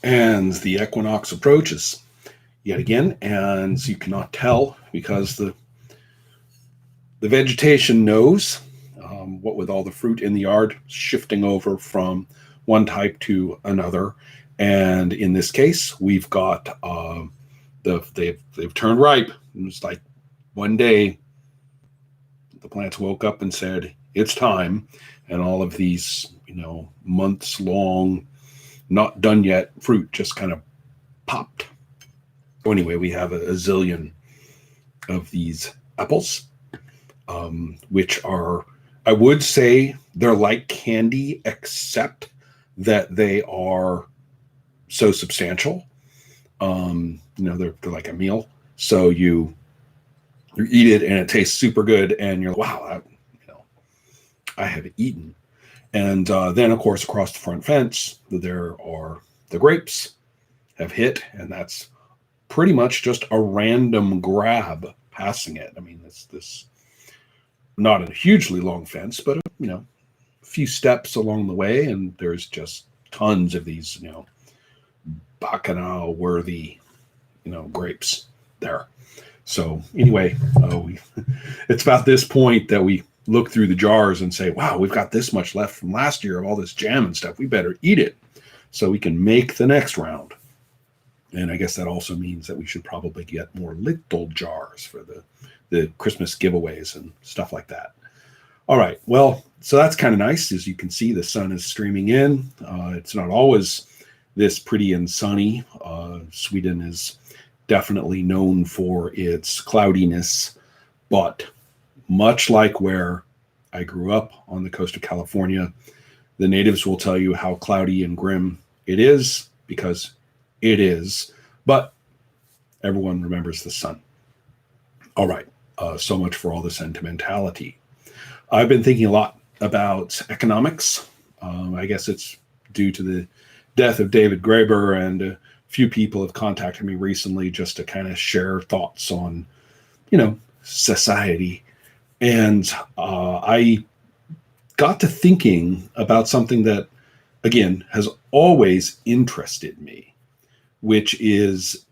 And the equinox approaches yet again, and you cannot tell because the vegetation knows, what with all the fruit in the yard shifting over from one type to another. And in this case, we've got they've turned ripe. It's like one day the plants woke up and said, "It's time," and all of these, months long, not done yet fruit just kind of popped. So anyway, we have a zillion of these apples, which are, I would say, they're like candy, except that they are so substantial. They're like a meal. So you eat it and it tastes super good, and you're like, wow, I have eaten. And then, of course, across the front fence, there are the grapes have hit, and that's pretty much just a random grab passing it. I mean, this not a hugely long fence, but a few steps along the way, and there's just tons of these bacchanal worthy grapes there. So anyway, it's about this point that we look through the jars and say, wow, we've got this much left from last year of all this jam and stuff. We better eat it so we can make the next round. And I guess that also means that we should probably get more little jars for the Christmas giveaways and stuff like that. All right. Well, so that's kind of nice. As you can see, the sun is streaming in. It's not always this pretty and sunny. Sweden is definitely known for its cloudiness, but much like where I grew up on the coast of California, the natives will tell you how cloudy and grim it is, because it is, but everyone remembers the sun. All right. So much for all the sentimentality. I've been thinking a lot about economics. I guess it's due to the death of David Graeber, and a few people have contacted me recently just to kind of share thoughts on, society. And I got to thinking about something that, again, has always interested me, which is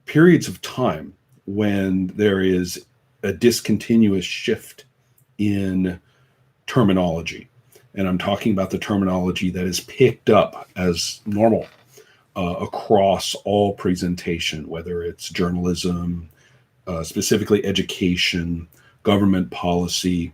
periods of time when there is a discontinuous shift in terminology. And I'm talking about the terminology that is picked up as normal across all presentation, whether it's journalism, specifically education, government policy.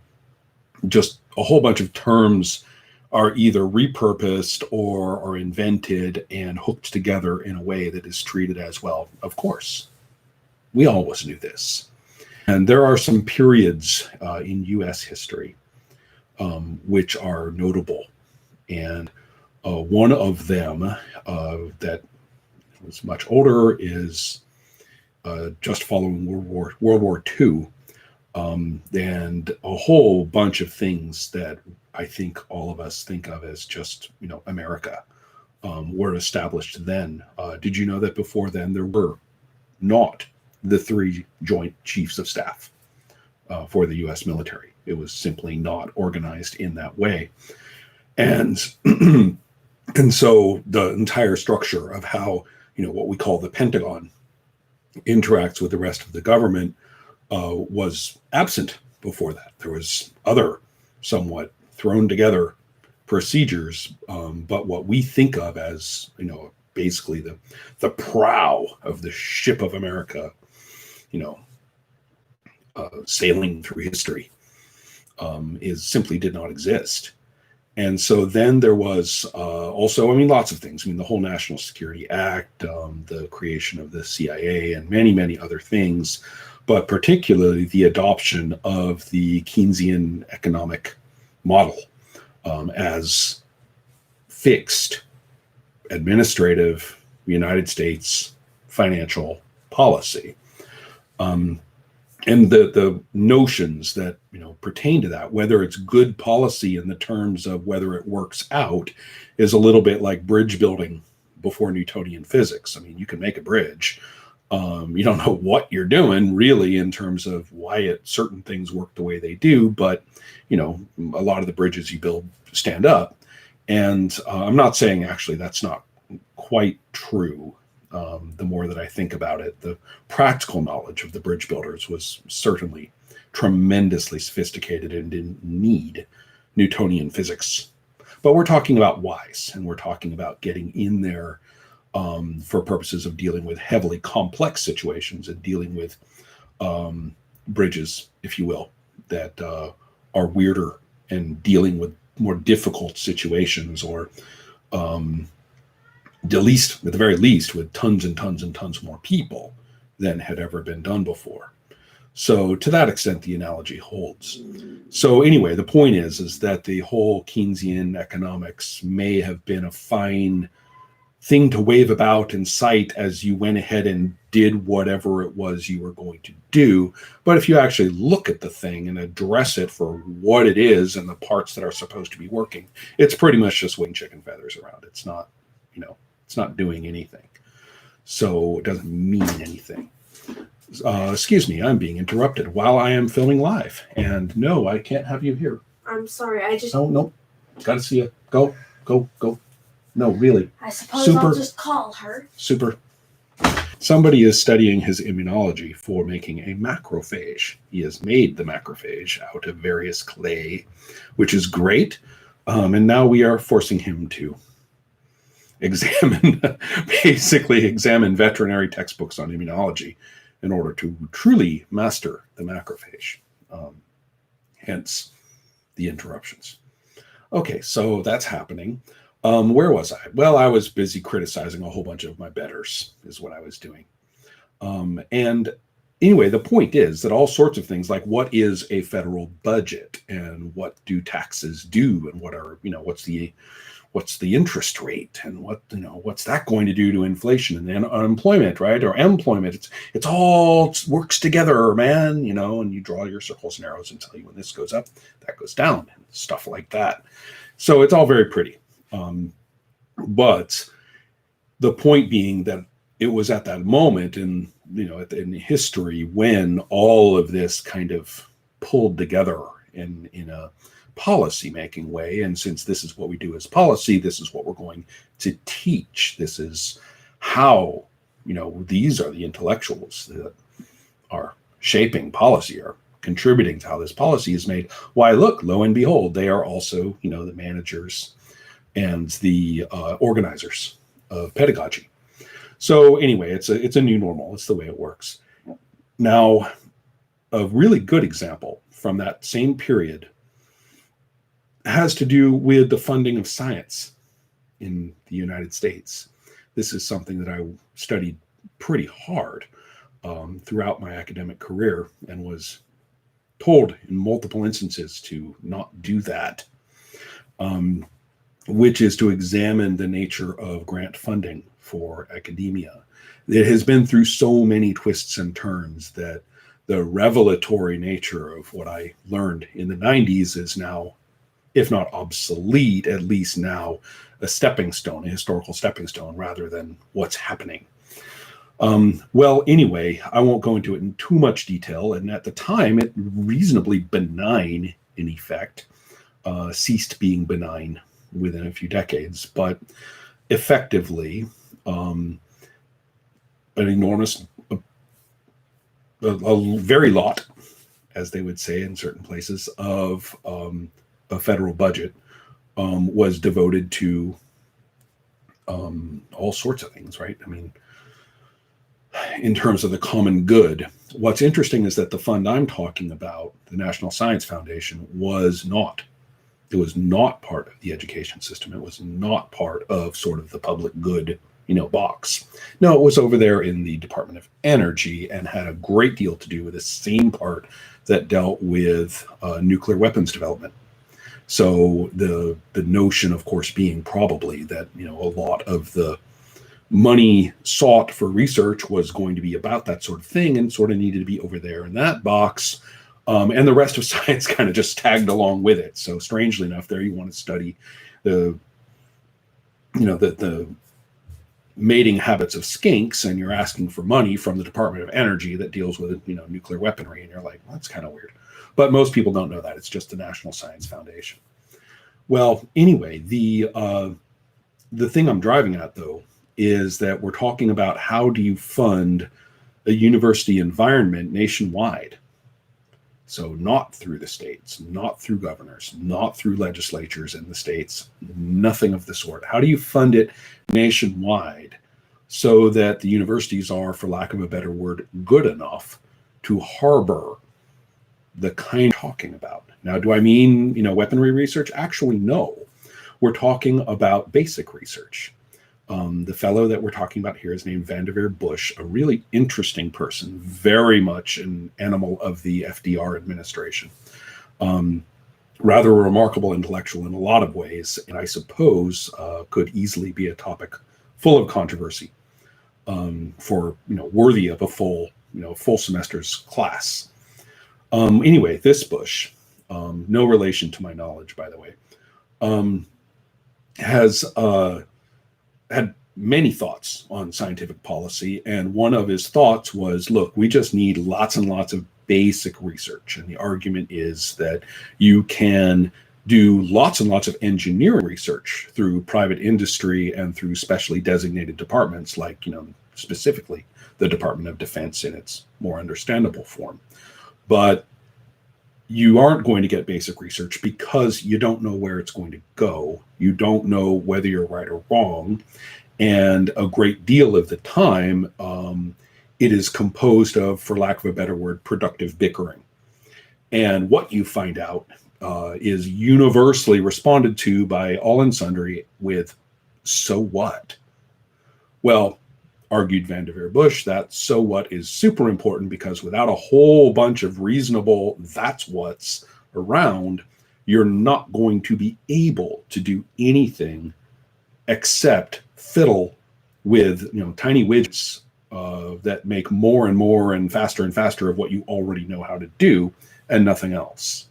Just a whole bunch of terms are either repurposed or are invented and hooked together in a way that is treated as, well, of course, we always knew this. And there are some periods in U.S. history which are notable. And one of them that was much older is just following World War II. And a whole bunch of things that I think all of us think of as just, America, were established then. Did you know that before then there were not the three joint chiefs of staff for the U.S. military? It was simply not organized in that way. And and so the entire structure of how, what we call the Pentagon interacts with the rest of the government was absent before that. There was other somewhat thrown together procedures, but what we think of as, basically the prow of the ship of America, sailing through history, simply did not exist. And so then there was also, lots of things. The whole National Security Act, the creation of the CIA, and many, many other things, but particularly the adoption of the Keynesian economic model as fixed administrative United States financial policy. And the notions that, pertain to that, whether it's good policy in the terms of whether it works out, is a little bit like bridge building before Newtonian physics. You can make a bridge. You don't know what you're doing really in terms of why certain things work the way they do, but, a lot of the bridges you build stand up. And I'm not saying actually that's not quite true. The more that I think about it, the practical knowledge of the bridge builders was certainly tremendously sophisticated and didn't need Newtonian physics. But we're talking about whys, and we're talking about getting in there for purposes of dealing with heavily complex situations and dealing with bridges, if you will, that are weirder and dealing with more difficult situations, or at the very least, with tons and tons and tons more people than had ever been done before. So to that extent, the analogy holds. So anyway, the point is that the whole Keynesian economics may have been a fine thing to wave about and cite as you went ahead and did whatever it was you were going to do. But if you actually look at the thing and address it for what it is and the parts that are supposed to be working, it's pretty much just wing chicken feathers around. It's not, it's not doing anything. So it doesn't mean anything. Excuse me, I'm being interrupted while I am filming live. And no, I can't have you here. I'm sorry, I just... Oh, no. Gotta see you. Go. No, really. I suppose I'll just call her. Super. Somebody is studying his immunology for making a macrophage. He has made the macrophage out of various clay, which is great. And now we are forcing him to examine veterinary textbooks on immunology in order to truly master the macrophage. Hence the interruptions. Okay, so that's happening. Where was I? Well, I was busy criticizing a whole bunch of my betters, is what I was doing. And anyway, the point is that all sorts of things, like what is a federal budget and what do taxes do, and what's the interest rate, and what's that going to do to inflation and unemployment, right? Or employment. It's all works together, man, and you draw your circles and arrows and tell you when this goes up, that goes down, and stuff like that. So it's all very pretty. But the point being that it was at that moment in history when all of this kind of pulled together in a policy making way. And since this is what we do as policy, this is what we're going to teach. This is how, these are the intellectuals that are shaping policy, are contributing to how this policy is made. Why, look, lo and behold, they are also, the managers and the organizers of pedagogy. So anyway, it's a new normal. It's the way it works. Now, a really good example from that same period has to do with the funding of science in the United States. This is something that I studied pretty hard throughout my academic career and was told in multiple instances to not do that, which is to examine the nature of grant funding for academia. It has been through so many twists and turns that the revelatory nature of what I learned in the 90s is now, if not obsolete, at least now a stepping stone, a historical stepping stone, rather than what's happening. Well, anyway, I won't go into it in too much detail. And at the time, it reasonably benign in effect, ceased being benign within a few decades, but effectively an enormous, a very lot, as they would say in certain places, of a federal budget was devoted to all sorts of things, right? I mean, in terms of the common good. What's interesting is that the fund I'm talking about, the National Science Foundation, was not part of the education system. It was not part of sort of the public good, box. No, it was over there in the Department of Energy and had a great deal to do with the same part that dealt with nuclear weapons development. So the notion, of course, being probably that, a lot of the money sought for research was going to be about that sort of thing and sort of needed to be over there in that box. And the rest of science kind of just tagged along with it. So strangely enough, there you want to study the mating habits of skinks, and you're asking for money from the Department of Energy that deals with, nuclear weaponry. And you're like, well, that's kind of weird. But most people don't know that. It's just the National Science Foundation. Well, anyway, the the thing I'm driving at, though, is that we're talking about how do you fund a university environment nationwide. So not through the states, not through governors, not through legislatures in the states, nothing of the sort. How do you fund it nationwide so that the universities are, for lack of a better word, good enough to harbor the kind of talking about? Now, do I mean, weaponry research? Actually, no. We're talking about basic research. The fellow that we're talking about here is named Vanderveer Bush, a really interesting person, very much an animal of the FDR administration. Rather a remarkable intellectual in a lot of ways, and I suppose could easily be a topic full of controversy for worthy of a full semester's class. Anyway, this Bush, no relation to my knowledge, by the way, has had many thoughts on scientific policy. And one of his thoughts was, look, we just need lots and lots of basic research. And the argument is that you can do lots and lots of engineering research through private industry and through specially designated departments like, specifically the Department of Defense in its more understandable form. But you aren't going to get basic research because you don't know where it's going to go. You don't know whether you're right or wrong. And a great deal of the time, it is composed of, for lack of a better word, productive bickering. And what you find out is universally responded to by all and sundry with, so what? Well, argued Vanderveer Bush, that so what is super important because without a whole bunch of reasonable that's what's around, you're not going to be able to do anything except fiddle with tiny widgets that make more and more and faster of what you already know how to do and nothing else.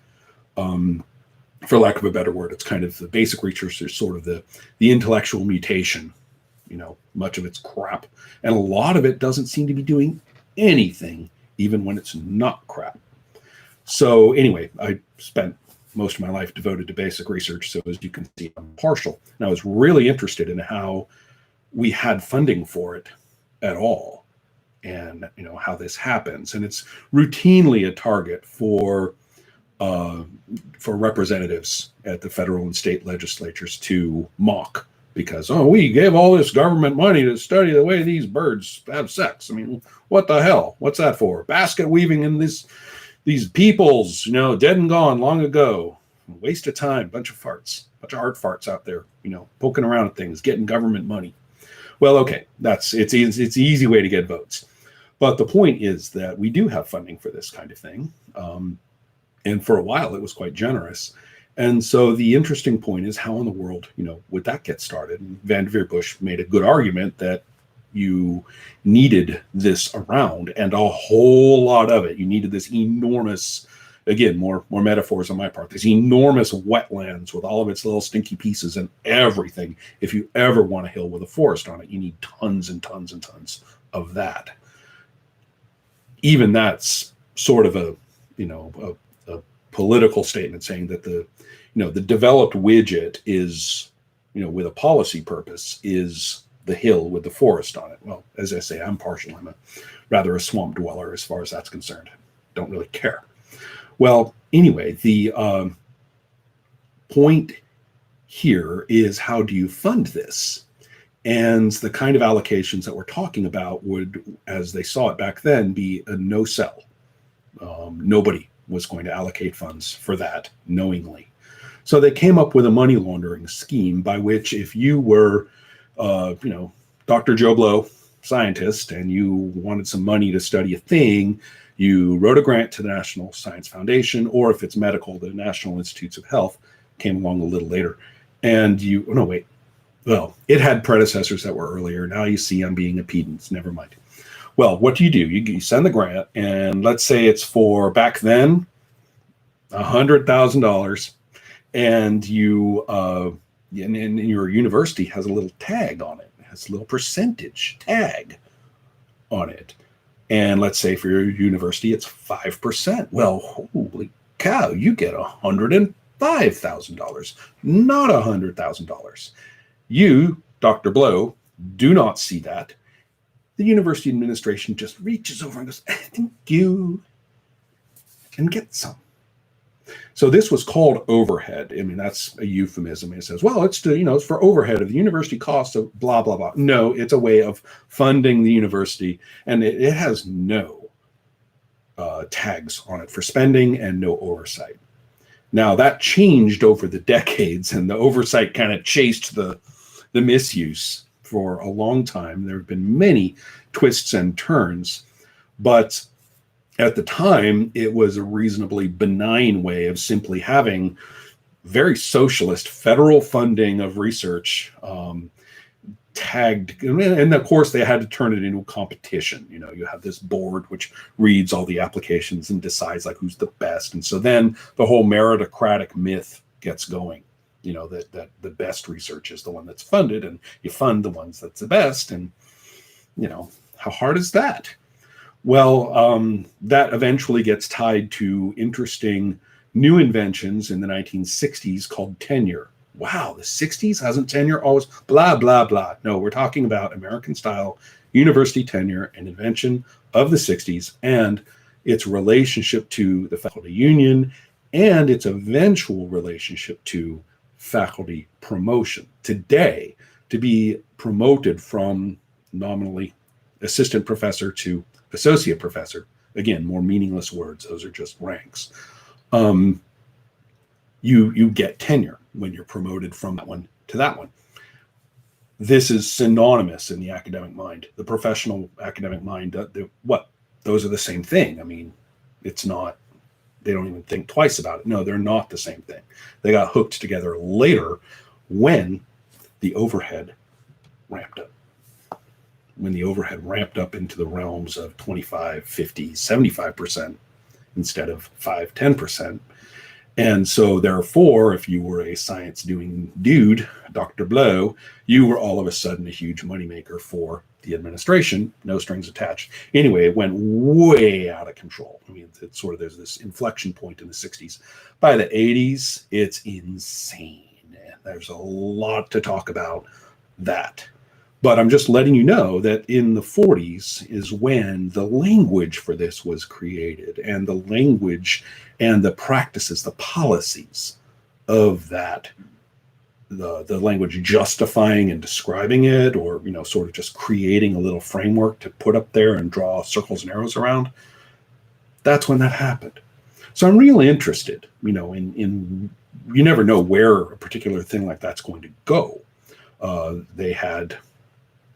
For lack of a better word, it's kind of the basic research is sort of the intellectual mutation. Much of it's crap. And a lot of it doesn't seem to be doing anything, even when it's not crap. So anyway, I spent most of my life devoted to basic research. So as you can see, I'm partial. And I was really interested in how we had funding for it at all. And, how this happens. And it's routinely a target for representatives at the federal and state legislatures to mock. Because, we gave all this government money to study the way these birds have sex. I mean, what the hell? What's that for? Basket weaving in these peoples, dead and gone long ago. Waste of time, bunch of farts, bunch of art farts out there, poking around at things, getting government money. Well, okay, it's the easy way to get votes. But the point is that we do have funding for this kind of thing. And for a while, it was quite generous. And so the interesting point is how in the world, would that get started? And Vanderveer Bush made a good argument that you needed this around and a whole lot of it. You needed this enormous, again, more metaphors on my part, this enormous wetlands with all of its little stinky pieces and everything. If you ever want a hill with a forest on it, you need tons and tons and tons of that. Even that's sort of a political statement saying that the developed widget is, with a policy purpose, is the hill with the forest on it. Well, as I say, I'm partial. I'm rather a swamp dweller as far as that's concerned. Don't really care. Well, anyway, the point here is how do you fund this? And the kind of allocations that we're talking about would, as they saw it back then, be a no-sell. Nobody was going to allocate funds for that knowingly. So they came up with a money laundering scheme by which if you were, Dr. Joe Blow, scientist, and you wanted some money to study a thing, you wrote a grant to the National Science Foundation, or if it's medical, the National Institutes of Health came along a little later. And it had predecessors that were earlier. Now you see I'm being a pedant. Never mind. Well, what do? You send the grant, and let's say it's for, back then, $100,000, and and your university has a little tag on it. It has a little percentage tag on it. And let's say for your university, it's 5%. Well, holy cow, you get $105,000, not $100,000. You Dr. Blow do not see that. The university administration just reaches over and goes, thank you, and gets some. So this was called overhead. I mean, that's a euphemism. It says, well, it's it's for overhead of the university costs of blah, blah, blah. No, it's a way of funding the university, and it has no tags on it for spending and no oversight. Now, that changed over the decades, and the oversight kind of chased the misuse for a long time. There have been many twists and turns, but at the time, it was a reasonably benign way of simply having very socialist federal funding of research tagged. And of course, they had to turn it into a competition. You have this board which reads all the applications and decides like who's the best. And so then the whole meritocratic myth gets going, that the best research is the one that's funded, and you fund the ones that's the best. And, how hard is that? Well, that eventually gets tied to interesting new inventions in the 1960s called tenure. Wow, the 60s hasn't tenure always blah, blah, blah. No, we're talking about American-style university tenure, an invention of the 60s, and its relationship to the faculty union and its eventual relationship to faculty promotion. Today, to be promoted from nominally assistant professor to associate professor, again, more meaningless words, those are just ranks. You get tenure when you're promoted from that one to that one. This is synonymous in the academic mind, the professional academic mind. Those are the same thing. I mean, it's not, they don't even think twice about it. No, they're not the same thing. They got hooked together later when the overhead ramped up. When the overhead ramped up into the realms of 25, 50, 75% instead of 5, 10%. And so therefore, if you were a science doing dude, Dr. Blow, you were all of a sudden a huge moneymaker for the administration, no strings attached. Anyway, it went way out of control. I mean, it's sort of, there's this inflection point in the 60s. By the 80s, it's insane. And there's a lot to talk about that. But I'm just letting you know that in the 40s is when the language for this was created, and the language and the practices, the policies of that, the language justifying and describing it, or, sort of just creating a little framework to put up there and draw circles and arrows around. That's when that happened. So I'm really interested, in you never know where a particular thing like that's going to go. They had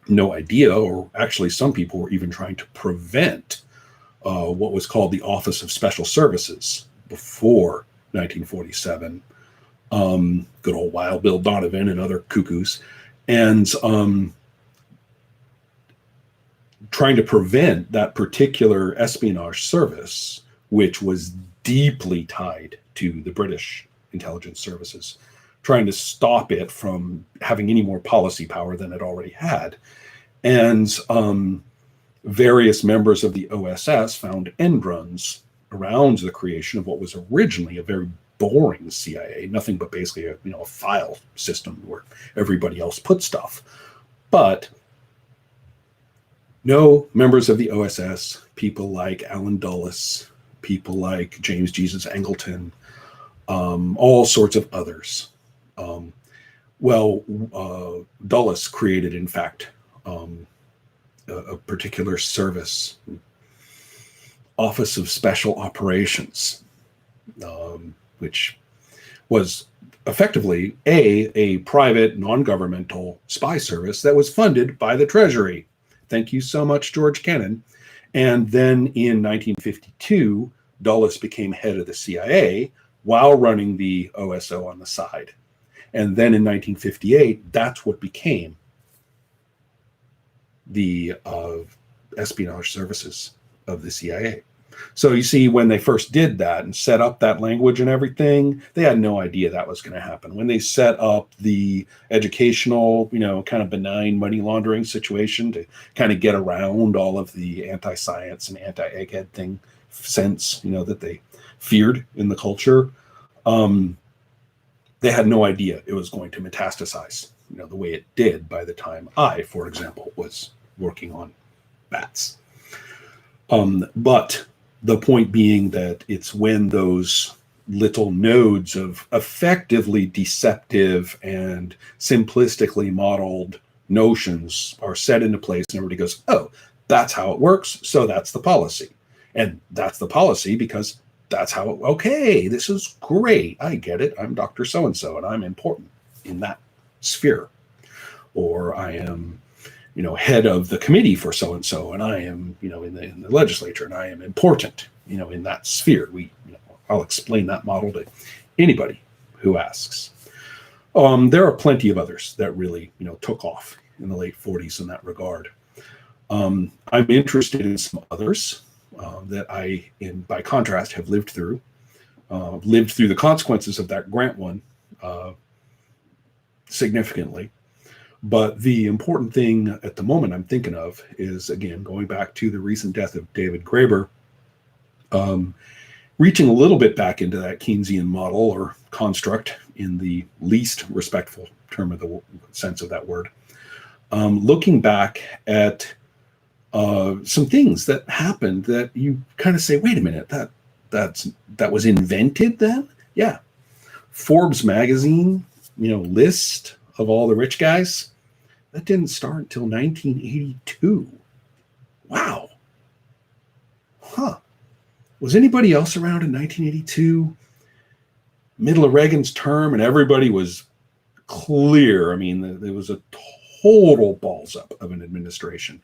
no idea, or actually some people were even trying to prevent what was called the Office of Special Services before 1947. Good old Wild Bill Donovan and other cuckoos, and trying to prevent that particular espionage service, which was deeply tied to the British intelligence services, trying to stop it from having any more policy power than it already had. And various members of the OSS found end runs around the creation of what was originally a very boring CIA, nothing but basically a file system where everybody else put stuff. But no members of the OSS, people like Alan Dulles, people like James Jesus Angleton, all sorts of others. Dulles created, in fact, a particular service, Office of Special Operations, which was effectively a private, non-governmental spy service that was funded by the Treasury. Thank you so much, George Kennan. And then in 1952, Dulles became head of the CIA while running the OSO on the side. And then in 1958, that's what became the espionage services of the CIA. So you see, when they first did that and set up that language and everything, they had no idea that was going to happen. When they set up the educational, kind of benign money laundering situation to kind of get around all of the anti-science and anti-egghead thing sense, that they feared in the culture, they had no idea it was going to metastasize the way it did by the time I, for example, was working on bats. But the point being that it's when those little nodes of effectively deceptive and simplistically modeled notions are set into place and everybody goes, oh, that's how it works, so that's the policy. And that's the policy because that's how, okay, this is great. I get it. I'm Dr. So-and-so and I'm important in that sphere. Or I am, head of the committee for so-and-so and I am, in the legislature and I am important, in that sphere. I'll explain that model to anybody who asks. There are plenty of others that really, took off in the late 40s in that regard. I'm interested in some others that I, by contrast, have lived through the consequences of that Grant one significantly. But the important thing at the moment I'm thinking of is, again, going back to the recent death of David Graeber, reaching a little bit back into that Keynesian model or construct in the least respectful term of the sense of that word, looking back at some things that happened that you kind of say, wait a minute, that was invented then? Yeah. Forbes magazine, list of all the rich guys, that didn't start until 1982. Wow. Huh. Was anybody else around in 1982? Middle of Reagan's term, and everybody was clear. I mean, there was a total balls up of an administration.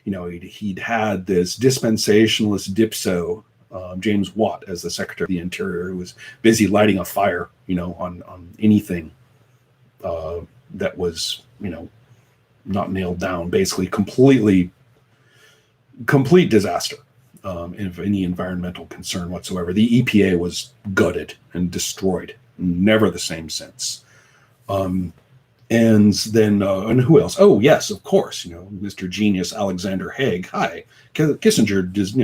He'd had this dispensationalist dipso, James Watt, as the Secretary of the Interior, who was busy lighting a fire, on anything that was, not nailed down, basically complete disaster of any environmental concern whatsoever. The EPA was gutted and destroyed, never the same since. And then, and who else? Oh, yes, of course, Mr. Genius Alexander Haig. Hi, Kissinger just,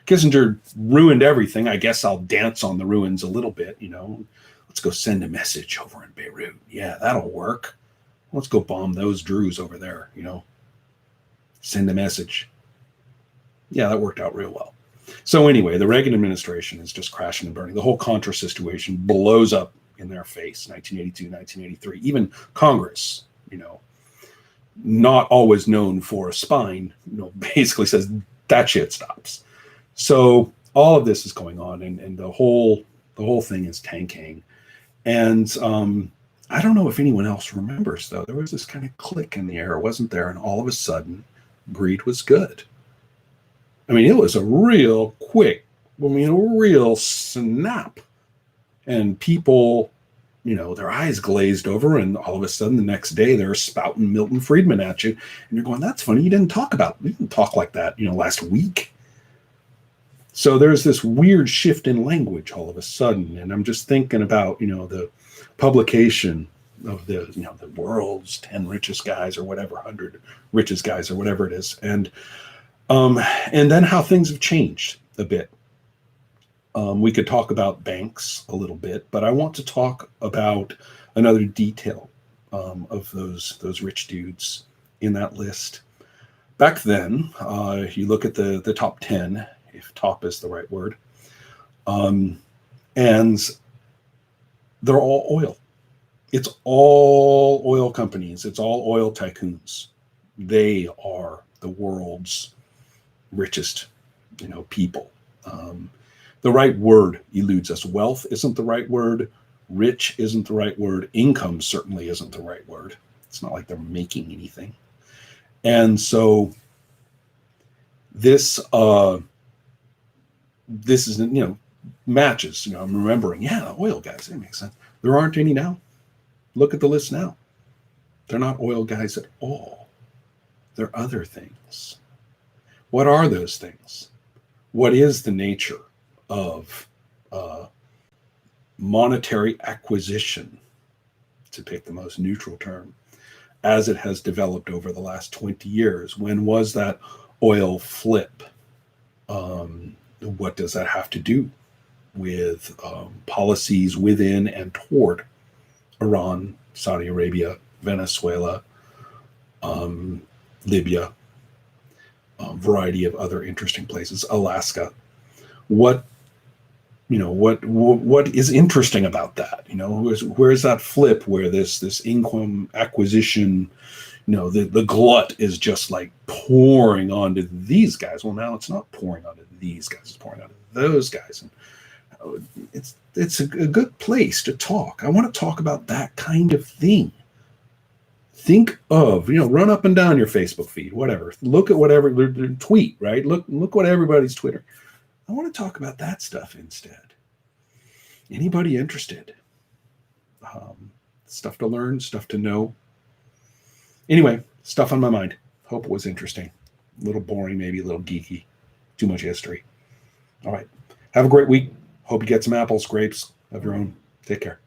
Kissinger ruined everything. I guess I'll dance on the ruins a little bit, Let's go send a message over in Beirut. Yeah, that'll work. Let's go bomb those Druze over there, Send a message. Yeah, that worked out real well. So anyway, the Reagan administration is just crashing and burning. The whole Contra situation blows up in their face, 1982, 1983. Even Congress, not always known for a spine, basically says that shit stops. So all of this is going on, and the whole thing is tanking. And I don't know if anyone else remembers, though. There was this kind of click in the air, wasn't there? And all of a sudden, greed was good. I mean, it was a real quick, a real snap. And people, their eyes glazed over, and all of a sudden the next day they're spouting Milton Friedman at you. And you're going, that's funny. You didn't talk like that, last week. So there's this weird shift in language all of a sudden. And I'm just thinking about, the publication of the world's 10 richest guys or whatever, 100 richest guys or whatever it is. And then how things have changed a bit. We could talk about banks a little bit, but I want to talk about another detail of those rich dudes in that list. Back then, you look at the top 10, if top is the right word, and they're all oil. It's all oil companies. It's all oil tycoons. They are the world's richest, people. The right word eludes us. Wealth isn't the right word. Rich isn't the right word. Income certainly isn't the right word. It's not like they're making anything. And so this is, matches, I'm remembering, the oil guys, that makes sense. There aren't any now. Look at the list now. They're not oil guys at all. They're other things. What are those things? What is the nature of monetary acquisition, to pick the most neutral term, as it has developed over the last 20 years? When was that oil flip? What does that have to do with policies within and toward Iran, Saudi Arabia, Venezuela, Libya, a variety of other interesting places, Alaska. What is interesting about that? Where's that flip where this income acquisition, the glut is just like pouring onto these guys. Well, now it's not pouring onto these guys; it's pouring onto those guys, and it's a good place to talk. I want to talk about that kind of thing. Think of, run up and down your Facebook feed, whatever. Look at whatever tweet, right? Look what everybody's Twitter. I want to talk about that stuff instead. Anybody interested? Stuff to learn, stuff to know. Anyway, stuff on my mind. Hope it was interesting. A little boring, maybe a little geeky. Too much history. All right. Have a great week. Hope you get some apples, grapes of your own. Take care.